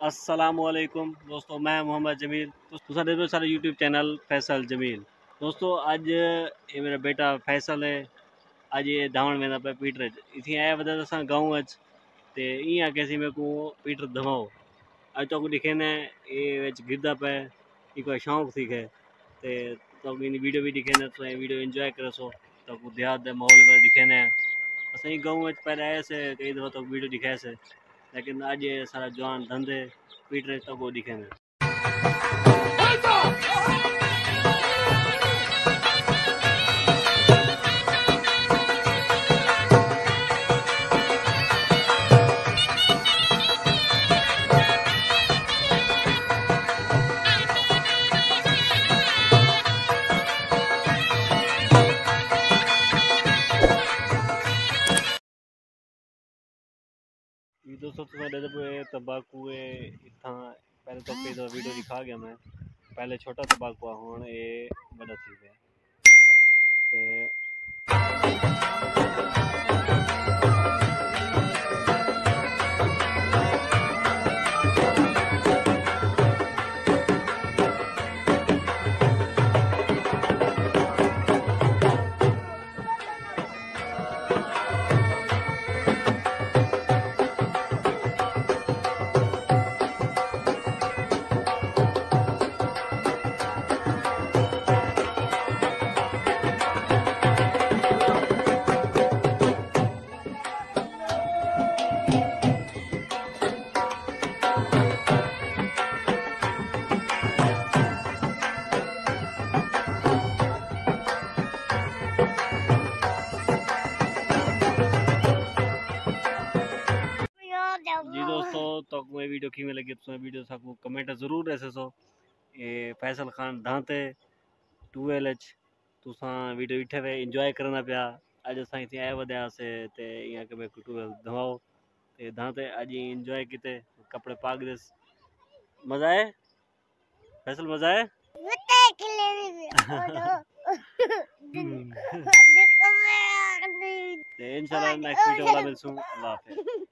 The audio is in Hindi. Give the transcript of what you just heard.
अस्सलामुअलैकुम दोस्तों, मैं मोहम्मद जमील तुसा देखो सारा यूट्यूब चैनल फैसल जमील। दोस्तों अज ये मेरा बेटा फैसल है। अज ये धावण वेंदा पे पीटर इथी आया वदा असां गाँव अच ते इं आके सी मेरे को पीटर धमाओ अज तो दिखे ने ये विच गिरदा पे कोई शौक थी है ते तो इन वीडियो भी दिखे ने तो वीडियो एंजॉय करे सो तो देहात दे माहौल वगैरह दिखे ने असां गाँव अच पहले आए से कई दफ़ा तो वीडियो दिखाए से लेकिन आज ये सारा जवान धंधे पीट रहे तो वो दिखेंगे। दोस्तों तो तंबाकू इतना पहले तो कई दफ़ा वीडियो दिखा गया मैं पहले छोटा तंबाकू हूँ ये बड़ा थी गया जी दोस्तों तो कोई वीडियो किमें लगी तो वीडियो साकू कमेंट जरूर ऐसे सो ये फैसल खान दांते टूवेल तुसा वीडियो इठे वे एंजॉय करना पिया आज असां इथे आए वधिया से ते यहाँ के मैं टूवेल धवाओ ते दांते आज एंजॉय किते कपड़े पाग देस मजा आए फैसल मजा आए इंशाल्लाह नेक्स्ट वीडियो वाला मिलसूं अल्लाह हाफिज़।